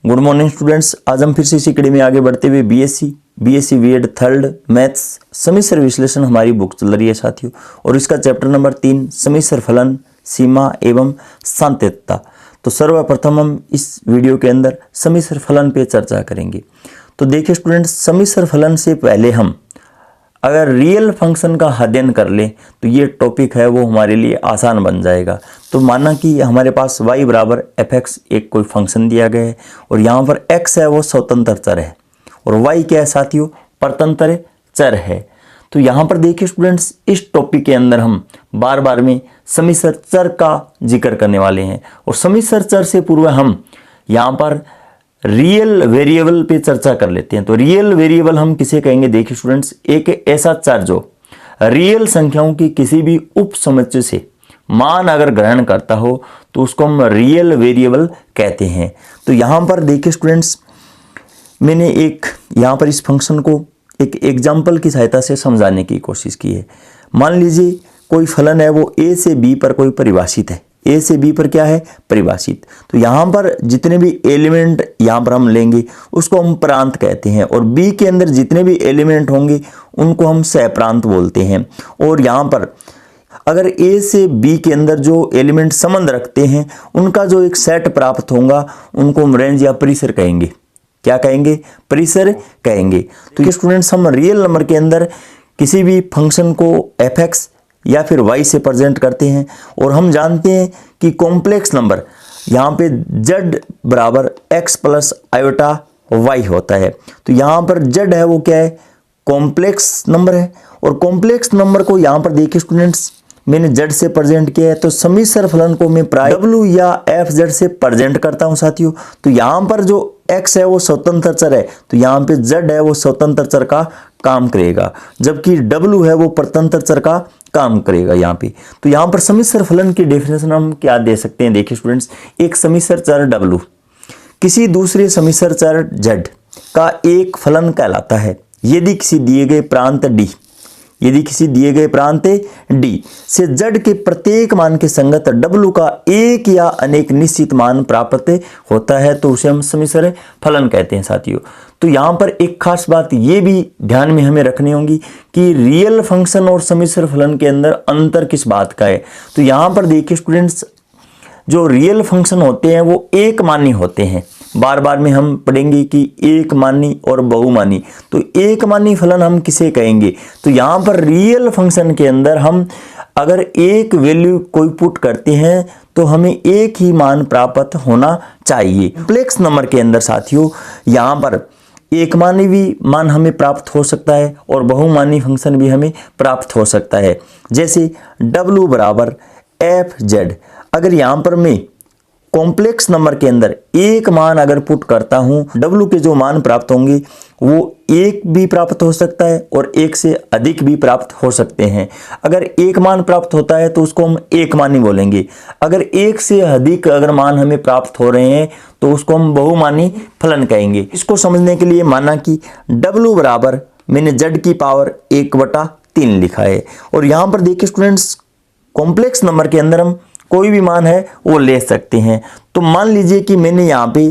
Good morning students. आज हम फिर से इसी कड़ी में आगे बढ़ते हुए बीएससी बीएड थर्ड मैथ्स समीसर विश्लेषण हमारी बुक चल रही है साथियों, और इसका चैप्टर नंबर 3 समीसर फलन सीमा एवं सांतत्यता। तो सर्वप्रथम हम इस वीडियो के अंदर समीसर फलन पे चर्चा करेंगे। तो देखिए स्टूडेंट्स, समीसर फलन से पहले हम अगर रियल फंक्शन का अध्ययन कर लें तो ये टॉपिक है वो हमारे लिए आसान बन जाएगा। तो माना कि हमारे पास y बराबर fx एक कोई फंक्शन दिया गया है और यहाँ पर x है वो स्वतंत्र चर है और y क्या है साथियों, परतंत्र चर है। तो यहाँ पर देखिए स्टूडेंट्स, इस टॉपिक के अंदर हम बार बार में समीसर चर का जिक्र करने वाले हैं और समीसर चर से पूर्व हम यहाँ पर रियल वेरिएबल पे चर्चा कर लेते हैं। तो रियल वेरिएबल हम किसे कहेंगे? देखिए स्टूडेंट्स, एक ऐसा चर जो रियल संख्याओं की किसी भी उप समुच्चय से मान अगर ग्रहण करता हो तो उसको हम रियल वेरिएबल कहते हैं। तो यहाँ पर देखिए स्टूडेंट्स, मैंने एक यहाँ पर इस फंक्शन को एक एग्जाम्पल की सहायता से समझाने की कोशिश की है। मान लीजिए कोई फलन है वो a से b पर कोई परिभाषित है, a से b पर क्या है, परिभाषित। तो यहाँ पर जितने भी एलिमेंट यहाँ पर हम लेंगे उसको हम प्रांत कहते हैं और b के अंदर जितने भी एलिमेंट होंगे उनको हम सहप्रांत बोलते हैं। और यहाँ पर अगर a से b के अंदर जो एलिमेंट संबंध रखते हैं उनका जो एक सेट प्राप्त होगा उनको हम रेंज या परिसर कहेंगे। क्या कहेंगे? परिसर कहेंगे। तो स्टूडेंट्स, हम रियल नंबर के अंदर किसी भी फंक्शन को fx या फिर y से प्रेजेंट करते हैं और हम जानते हैं कि कॉम्प्लेक्स नंबर यहाँ पे z बराबर x प्लस आयोटा y होता है। तो यहाँ पर z है वो क्या है, कॉम्प्लेक्स नंबर है और कॉम्प्लेक्स नंबर को यहाँ पर देखिए स्टूडेंट्स, मैंने z से प्रेजेंट किया है। तो समीसर फलन को मैं प्राय w या fz से प्रेजेंट करता हूँ साथियों। तो यहाँ पर जो x है वो स्वतंत्र चर है तो यहाँ पे z है वो स्वतंत्र चर का काम करेगा, जबकि w है वो परतंत्र चर का काम करेगा यहाँ पे। तो यहाँ पर समीसर फलन की डेफिनेशन हम क्या दे सकते हैं? देखिए स्टूडेंट्स, एक समीसर चर w किसी दूसरे समीसर चर z का एक फलन कहलाता है यदि किसी दिए गए प्रांत d से z के प्रत्येक मान के संगत w का एक या अनेक निश्चित मान प्राप्त होता है तो उसे हम समीसर फलन कहते हैं साथियों। तो यहाँ पर एक खास बात ये भी ध्यान में हमें रखनी होगी कि रियल फंक्शन और समीसर फलन के अंदर अंतर किस बात का है। तो यहाँ पर देखिए स्टूडेंट्स, जो रियल फंक्शन होते हैं वो एक मानी होते हैं। बार बार में हम पढ़ेंगे कि एक मानी और बहुमानी। तो एक मानी फलन हम किसे कहेंगे? तो यहाँ पर रियल फंक्शन के अंदर हम अगर एक वैल्यू कोई पुट करते हैं तो हमें एक ही मान प्राप्त होना चाहिए। कॉम्प्लेक्स नंबर के अंदर साथियों यहाँ पर एक मानी भी मान हमें प्राप्त हो सकता है और बहुमानी फंक्शन भी हमें प्राप्त हो सकता है। जैसे w बराबर fz, अगर यहाँ पर मैं कॉम्प्लेक्स नंबर के अंदर एक मान अगर पुट करता हूं, w के जो मान प्राप्त होंगे वो एक भी प्राप्त हो सकता है और एक से अधिक भी प्राप्त हो सकते हैं। अगर एक मान प्राप्त होता है तो उसको हम एक मानी बोलेंगे। अगर एक से अधिक अगर मान हमें प्राप्त हो रहे हैं तो उसको हम बहुमानी फलन कहेंगे। इसको समझने के लिए माना कि w बराबर मैंने z की पावर 1/3 लिखा है और यहाँ पर देखिए स्टूडेंट्स, कॉम्प्लेक्स नंबर के अंदर हम कोई भी मान है वो ले सकते हैं। तो मान लीजिए कि मैंने यहाँ पे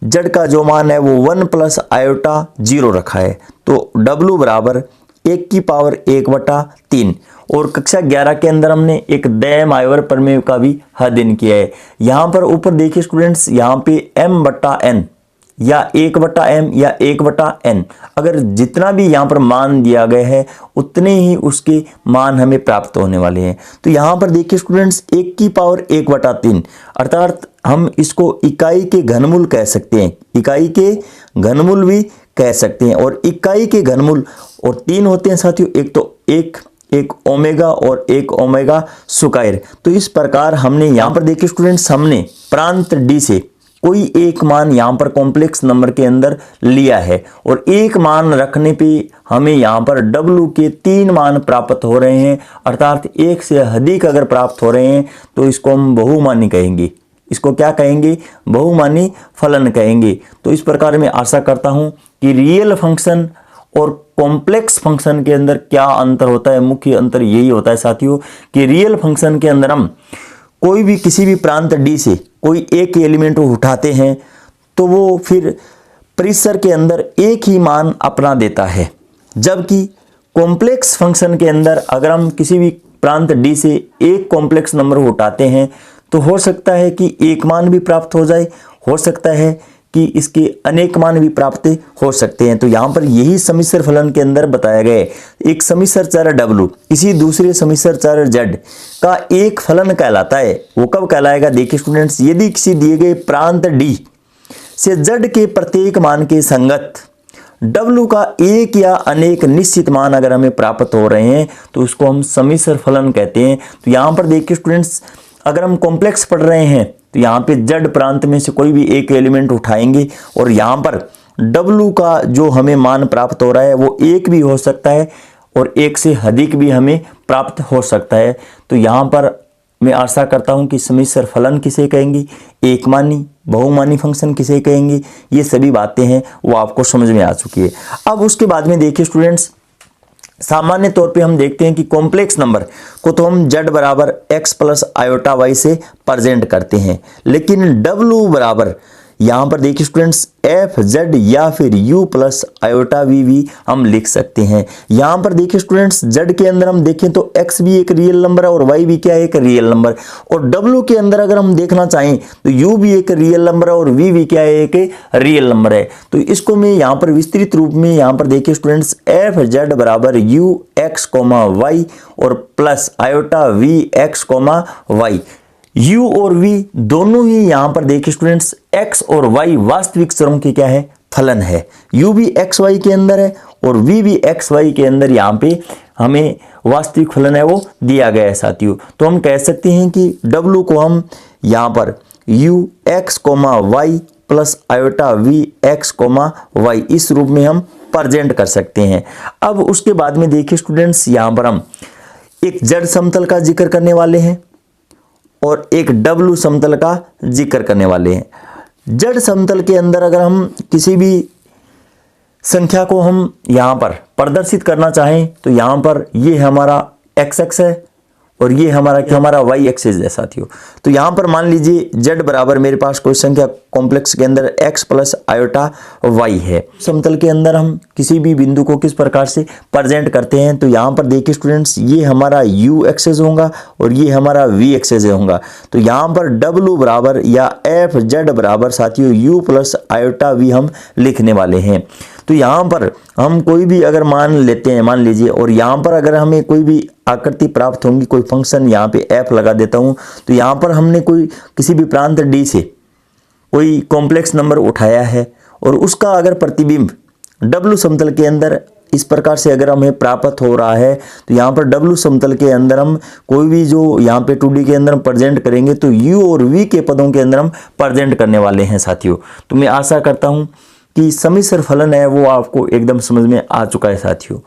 z का जो मान है वो 1 प्लस आयोटा 0 रखा है। तो w बराबर 1 की पावर 1/3 और कक्षा 11 के अंदर हमने एक दैम आयवर प्रमेय का भी अध्ययन किया है। यहाँ पर ऊपर देखिए स्टूडेंट्स, यहाँ पे m/n या 1/m या 1/n, अगर जितना भी यहाँ पर मान दिया गया है उतने ही उसके मान हमें प्राप्त होने वाले हैं। तो यहाँ पर देखिए स्टूडेंट्स, 1 की पावर 1/3 अर्थात हम इसको इकाई के घनमूल कह सकते हैं, इकाई के घनमूल भी कह सकते हैं। और इकाई के घनमूल और 3 होते हैं साथियों, एक तो एक ओमेगा और एक ओमेगा स्क्वायर। तो इस प्रकार हमने यहाँ पर देखिए स्टूडेंट्स, हमने प्रांत d से कोई एक मान यहाँ पर कॉम्प्लेक्स नंबर के अंदर लिया है और एक मान रखने पे हमें यहाँ पर w के 3 मान प्राप्त हो रहे हैं, अर्थात एक से अधिक अगर प्राप्त हो रहे हैं तो इसको हम बहुमानी कहेंगे। इसको क्या कहेंगे? बहुमानी फलन कहेंगे। तो इस प्रकार मैं आशा करता हूँ कि रियल फंक्शन और कॉम्प्लेक्स फंक्शन के अंदर क्या अंतर होता है। मुख्य अंतर यही होता है साथियों कि रियल फंक्शन के अंदर हम कोई भी किसी भी प्रांत d से कोई एक एलिमेंट को उठाते हैं तो वो फिर परिसर के अंदर एक ही मान अपना देता है। जबकि कॉम्प्लेक्स फंक्शन के अंदर अगर हम किसी भी प्रांत डी से एक कॉम्प्लेक्स नंबर उठाते हैं तो हो सकता है कि एक मान भी प्राप्त हो जाए, हो सकता है कि इसके अनेक मान भी प्राप्त हो सकते हैं। तो यहाँ पर यही सम्मिश्र फलन के अंदर बताया गया है। एक सम्मिश्र चर W किसी दूसरे सम्मिश्र चर Z का एक फलन कहलाता है। वो कब कहलाएगा? देखिए स्टूडेंट्स, यदि किसी दिए गए प्रांत D से Z के प्रत्येक मान के संगत W का एक या अनेक निश्चित मान अगर हमें प्राप्त हो रहे हैं तो उसको हम सम्मिश्र फलन कहते हैं। तो यहाँ पर देखिए स्टूडेंट्स, अगर हम कॉम्प्लेक्स पढ़ रहे हैं तो यहाँ पे Z प्रांत में से कोई भी एक एलिमेंट उठाएंगे और यहाँ पर W का जो हमें मान प्राप्त हो रहा है वो एक भी हो सकता है और एक से अधिक भी हमें प्राप्त हो सकता है। तो यहाँ पर मैं आशा करता हूँ कि सम्मिश्र फलन किसे कहेंगे, एकमानी बहुमानी फंक्शन किसे कहेंगे, ये सभी बातें हैं वो आपको समझ में आ चुकी है। अब उसके बाद में देखिए स्टूडेंट्स, सामान्य तौर पे हम देखते हैं कि कॉम्प्लेक्स नंबर को तो हम z बराबर x प्लस आयोटा y से प्रेजेंट करते हैं, लेकिन w बराबर यहाँ पर देखिए स्टूडेंट्स एफ जेड या फिर u प्लस आयोटा वी भी हम लिख सकते हैं। यहाँ पर देखिए स्टूडेंट्स, z के अंदर हम देखें तो x भी एक रियल नंबर है और y भी क्या है, एक रियल नंबर। और w के अंदर अगर हम देखना चाहें तो u भी एक रियल नंबर है और v भी क्या है, एक रियल नंबर है। तो इसको मैं यहाँ पर विस्तृत रूप में यहाँ पर देखिए स्टूडेंट्स एफ जेड बराबर u x कोमा y और plus iota v x comma y, u और v दोनों ही यहाँ पर देखिए स्टूडेंट्स x और y वास्तविक चरों की क्या है, फलन है। u भी x y के अंदर है और v भी x y के अंदर यहाँ पे हमें वास्तविक फलन है वो दिया गया है साथियों। तो हम कह सकते हैं कि w को हम यहाँ पर u x comma y plus iota v x comma y इस रूप में हम प्रेजेंट कर सकते हैं। अब उसके बाद में देखिए स्टूडेंट्स, यहाँ पर हम एक z समतल का जिक्र करने वाले हैं और एक W समतल का जिक्र करने वाले हैं। Z समतल के अंदर अगर हम किसी भी संख्या को हम यहाँ पर प्रदर्शित करना चाहें तो यहाँ पर ये हमारा x एक्स है और ये हमारा y एक्सिस है साथियों। तो यहाँ पर मान लीजिए z बराबर मेरे पास कोई संख्या कॉम्प्लेक्स के अंदर x प्लस आयोटा y है। समतल के अंदर हम किसी भी बिंदु को किस प्रकार से प्रेजेंट करते हैं तो यहाँ पर देखिए स्टूडेंट्स, ये हमारा u एक्सिस होगा और ये हमारा v एक्सिस होगा। तो यहाँ पर w बराबर या एफ जेड बराबर साथियों u प्लस आयोटा v हम लिखने वाले हैं। तो यहाँ पर हम कोई भी अगर मान लेते हैं, मान लीजिए, और यहाँ पर अगर हमें कोई भी आकृति प्राप्त होंगी, कोई फंक्शन यहाँ पे f लगा देता हूँ, तो यहाँ पर हमने कोई किसी भी प्रांत d से कोई कॉम्प्लेक्स नंबर उठाया है और उसका अगर प्रतिबिंब w समतल के अंदर इस प्रकार से अगर हमें प्राप्त हो रहा है तो यहाँ पर w समतल के अंदर हम कोई भी जो यहाँ पे 2D के अंदर हम प्रेजेंट करेंगे तो u और v के पदों के अंदर हम प्रेजेंट करने वाले हैं साथियों। तो मैं आशा करता हूँ कि सम्मिश्र फलन है वो आपको एकदम समझ में आ चुका है साथियों।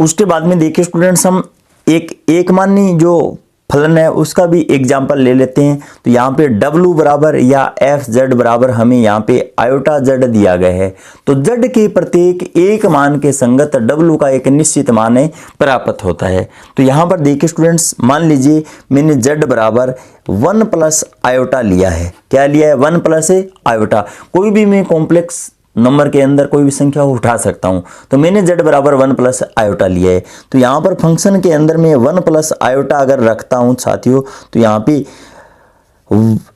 उसके बाद में देखिए स्टूडेंट्स, हम एक मानी जो फलन है उसका भी एग्जाम्पल ले लेते हैं। तो यहाँ पे w बराबर या एफ जेड बराबर हमें यहाँ पे आयोटा z दिया गया है। तो z के प्रत्येक एक मान के संगत w का एक निश्चित मान है प्राप्त होता है। तो यहाँ पर देखिए स्टूडेंट्स, मान लीजिए मैंने z बराबर 1 प्लस आयोटा लिया है। क्या लिया है? 1 प्लस आयोटा। कोई भी मैं कॉम्प्लेक्स नंबर के अंदर कोई भी संख्या उठा सकता हूं। तो मैंने z बराबर 1 प्लस आयोटा लिया है। तो यहाँ पर फंक्शन के अंदर मैं 1 प्लस आयोटा अगर रखता हूं साथियों तो यहाँ पे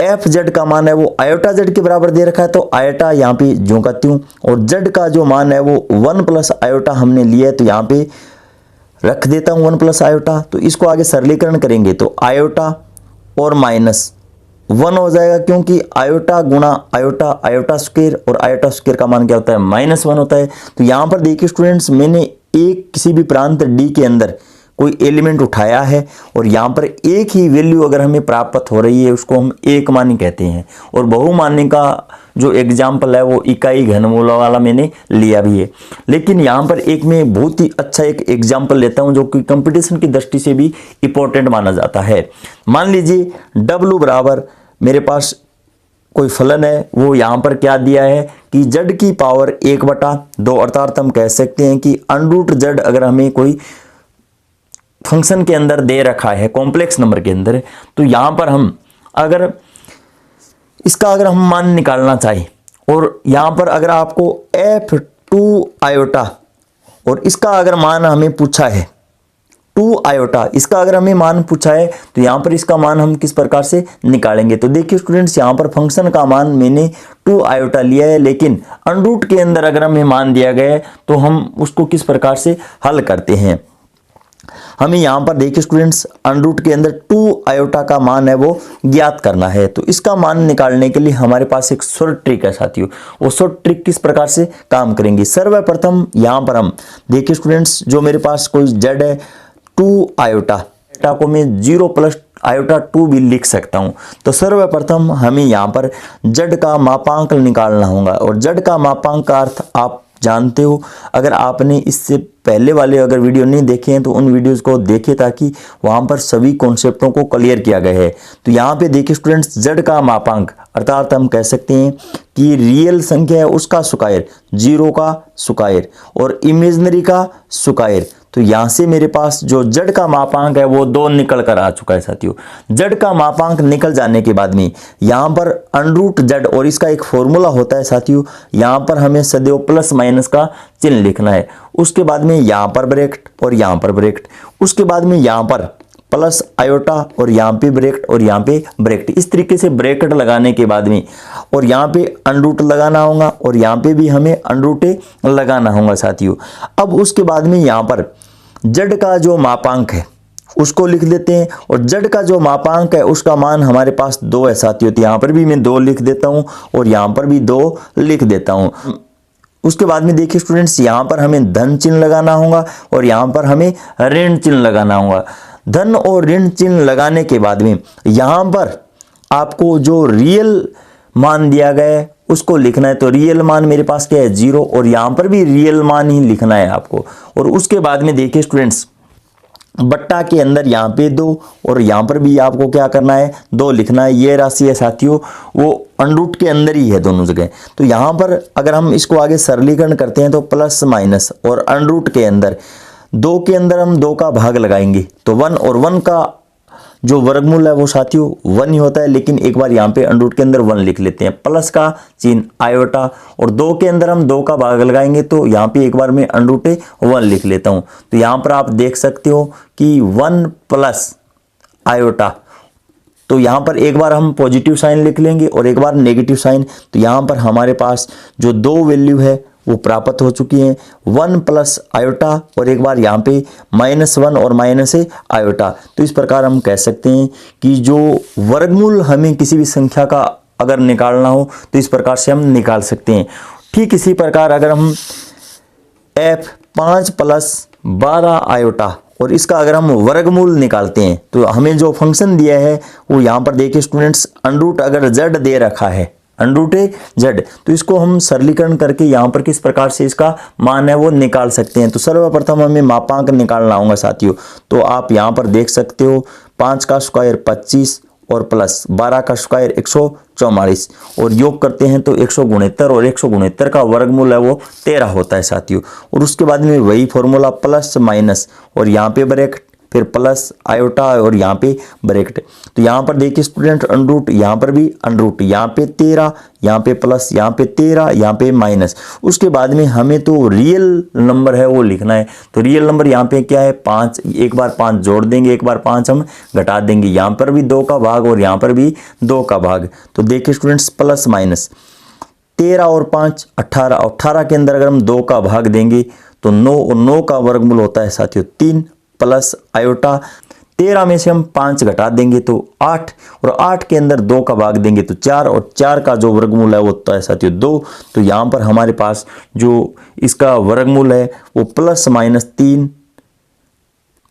एफ जेड का मान है वो आयोटा जेड के बराबर दे रखा है। तो आयोटा यहाँ पे जो करती हूँ और जेड का जो मान है वो 1 प्लस आयोटा हमने लिया है। तो यहाँ पे रख देता हूँ 1 प्लस आयोटा। तो इसको आगे सरलीकरण करेंगे तो आयोटा और माइनस 1 हो जाएगा, क्योंकि आयोटा गुणा आयोटा आयोटा स्क्वायर और आयोटा स्क्वायर का मान क्या होता है? -1 होता है। तो यहाँ पर देखिए स्टूडेंट्स, मैंने एक किसी भी प्रांत डी के अंदर कोई एलिमेंट उठाया है और यहाँ पर एक ही वैल्यू अगर हमें प्राप्त हो रही है उसको हम एकमानी कहते हैं। और बहुमानी का जो एग्जाम्पल है वो इकाई घनमूल वाला मैंने लिया भी है। लेकिन यहाँ पर एक मैं बहुत ही अच्छा एक एग्जाम्पल लेता हूँ जो कि कंपटीशन की दृष्टि से भी इंपॉर्टेंट माना जाता है। मान लीजिए w बराबर मेरे पास कोई फलन है, वो यहाँ पर क्या दिया है कि z की पावर 1/2, अर्थात हम कह सकते हैं कि √z अगर हमें कोई फंक्शन के अंदर दे रखा है कॉम्प्लेक्स नंबर के अंदर, तो यहाँ पर हम अगर इसका अगर हम मान निकालना चाहें और यहाँ पर अगर आपको F2 आयोटा और इसका अगर मान हमें पूछा है 2 आयोटा, इसका अगर हमें मान पूछा है तो यहाँ पर इसका मान हम किस प्रकार से निकालेंगे। तो देखिए स्टूडेंट्स, यहाँ पर फंक्शन का मान मैंने 2 आयोटा लिया है, लेकिन अंडरूट के अंदर अगर हमें मान दिया गया है तो हम उसको किस प्रकार से हल करते हैं। हमें यहाँ पर देखिए स्टूडेंट्स, अंडरूट के अंदर 2 आयोटा का मान है वो ज्ञात करना है। तो इसका मान निकालने के लिए हमारे पास एक शॉर्ट ट्रिक है साथियों। वो शॉर्ट ट्रिक किस प्रकार से काम करेंगी। सर्वप्रथम यहाँ पर हम देखिए स्टूडेंट्स, जो मेरे पास कोई जेड है 2 आयोटा को मैं 0 प्लस आयोटा 2 भी लिख सकता हूं। तो सर्वप्रथम हमें यहाँ पर जेड का मापांक निकालना होगा और जेड का मापांक का अर्थ आप जानते हो। अगर आपने इससे पहले वाले अगर वीडियो नहीं देखे हैं तो उन वीडियोस को देखें, ताकि वहां पर सभी कॉन्सेप्टों को क्लियर किया गया है। तो यहाँ पे देखिए स्टूडेंट्स, जेड का मापांक अर्थात हम कह सकते हैं कि रियल संख्या है उसका स्क्वायर, 0 का स्क्वायर और इमेजिनरी का स्क्वायर। तो यहाँ से मेरे पास जो जेड का मापांक है वो 2 निकल कर आ चुका है साथियों। जेड का मापांक निकल जाने के बाद में यहाँ पर अंडरूट जेड, और इसका एक फॉर्मूला होता है साथियों, यहाँ पर हमें सदैव प्लस माइनस का चिन्ह लिखना है। उसके बाद में यहाँ पर ब्रैकेट और यहाँ पर ब्रैकेट, उसके बाद में यहाँ पर प्लस आयोटा और यहाँ पे ब्रैकेट और यहाँ पे ब्रैकेट। इस तरीके से ब्रैकेट लगाने के बाद में और यहाँ पे अंडरूट लगाना होगा और यहाँ पे भी हमें अंडरूटे लगाना होगा साथियों। अब उसके बाद में यहाँ पर जेड का जो मापांक है उसको लिख देते हैं और जेड का जो मापांक है उसका मान हमारे पास 2 है साथियों। तो यहाँ पर भी मैं 2 लिख देता हूँ और यहाँ पर भी 2 लिख देता हूँ। उसके बाद में देखिए स्टूडेंट्स, यहाँ पर हमें धन चिन्ह लगाना होगा और यहाँ पर हमें ऋण चिन्ह लगाना होगा। धन और ऋण चिन्ह लगाने के बाद में यहाँ पर आपको जो रियल मान दिया गया है उसको लिखना है। तो रियल मान मेरे पास क्या है 0 और यहाँ पर भी रियल मान ही लिखना है आपको। और उसके बाद में देखिए स्टूडेंट्स, बट्टा के अंदर यहाँ पे 2 और यहाँ पर भी आपको क्या करना है 2 लिखना है। ये राशि है साथियों वो अंडरूट के अंदर ही है दोनों जगह। तो यहाँ पर अगर हम इसको आगे सरलीकरण करते हैं तो प्लस माइनस और अंडरूट के अंदर 2 के अंदर हम 2 का भाग लगाएंगे तो 1 और 1 का जो वर्गमूल है वो साथियों 1 ही होता है। लेकिन एक बार यहाँ पे अंडरूट के अंदर 1 लिख लेते हैं, प्लस का चिन्ह आयोटा और 2 के अंदर हम 2 का भाग लगाएंगे तो यहाँ पे एक बार मैं अंडरूटे 1 लिख लेता हूँ। तो यहाँ पर आप देख सकते हो कि 1 प्लस आयोटा, तो यहाँ पर एक बार हम पॉजिटिव साइन लिख लेंगे और एक बार नेगेटिव साइन। तो यहाँ पर हमारे पास जो 2 वैल्यू है वो प्राप्त हो चुकी हैं, 1 प्लस आयोटा और एक बार यहाँ पे -1 और माइनस आयोटा। तो इस प्रकार हम कह सकते हैं कि जो वर्गमूल हमें किसी भी संख्या का अगर निकालना हो तो इस प्रकार से हम निकाल सकते हैं। ठीक इसी प्रकार अगर हम F5 प्लस 12 आयोटा और इसका अगर हम वर्गमूल निकालते हैं तो हमें जो फंक्शन दिया है वो यहाँ पर देखिए स्टूडेंट्स, अंडरूट अगर जेड दे रखा है अंडरूटे जेड, तो इसको हम सरलीकरण करके यहाँ पर किस प्रकार से इसका मान है वो निकाल सकते हैं। तो सर्वप्रथम हमें मापांक निकालना होगा साथियों। तो आप यहाँ पर देख सकते हो 5 का स्क्वायर 25 और प्लस 12 का स्क्वायर 144 और योग करते हैं तो 169 और 169 का वर्गमूल है वो 13 होता है साथियों। और उसके बाद में वही फॉर्मूला प्लस माइनस और यहाँ पे ब्रैकेट, फिर प्लस आयोटा और यहाँ पे ब्रैकेट। तो यहाँ पर देखिए स्टूडेंट अंडरूट, यहाँ पर भी अंडरूट, यहाँ पे 13, यहाँ पे प्लस, यहाँ पे 13, यहाँ पे माइनस। उसके बाद में हमें तो रियल नंबर है वो लिखना है। तो रियल नंबर यहाँ पे क्या है 5, एक बार 5 जोड़ देंगे, एक बार 5 हम घटा देंगे। यहाँ पर भी 2 का भाग और यहाँ पर भी 2 का भाग। तो देखिए स्टूडेंट्स, प्लस माइनस 13 और 5 18, 18 के अंदर अगर हम 2 का भाग देंगे तो 9 और 9 का वर्गमूल होता है साथियों 3 प्लस आयोटा। 13 में से हम 5 घटा देंगे तो 8 और 8 के अंदर 2 का भाग देंगे तो 4 और 4 का जो वर्गमूल है वो होता है साथियों 2। तो यहाँ पर हमारे पास जो इसका वर्गमूल है वो प्लस माइनस 3,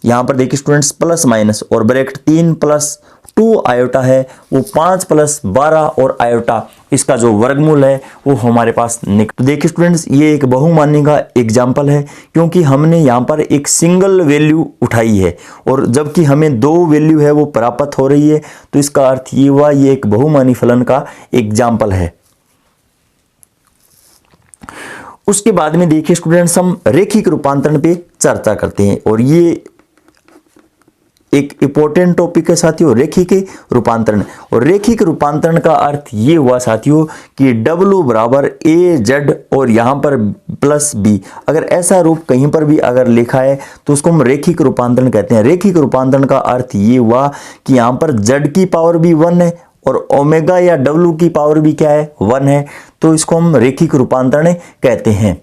यहाँ पर देखिए स्टूडेंट्स प्लस माइनस और ब्रैकेट 3 प्लस 2 आयोटा है वो 5 प्लस 12 और आयोटा, इसका जो वर्गमूल है वो हमारे पास निकल। तो देखिए स्टूडेंट्स, ये एक बहुमानी का एग्जाम्पल है क्योंकि हमने यहाँ पर एक सिंगल वैल्यू उठाई है और जबकि हमें 2 वैल्यू है वो प्राप्त हो रही है। तो इसका अर्थ ये हुआ ये एक बहुमानी फलन का एग्जाम्पल है। उसके बाद में देखिए स्टूडेंट्स, हम रैखिक रूपांतरण पे चर्चा करते हैं और ये एक इंपॉर्टेंट टॉपिक है साथियों, रेखिक रूपांतरण। और रेखिक रूपांतरण का अर्थ ये हुआ साथियों कि W बराबर AZ और यहाँ पर प्लस B, अगर ऐसा रूप कहीं पर भी अगर लिखा है तो उसको हम रेखिक रूपांतरण कहते हैं। रेखिक रूपांतरण का अर्थ ये हुआ कि यहाँ पर Z की पावर भी 1 है और ओमेगा या W की पावर भी क्या है, 1 है, तो इसको हम रेखिक रूपांतरण कहते हैं।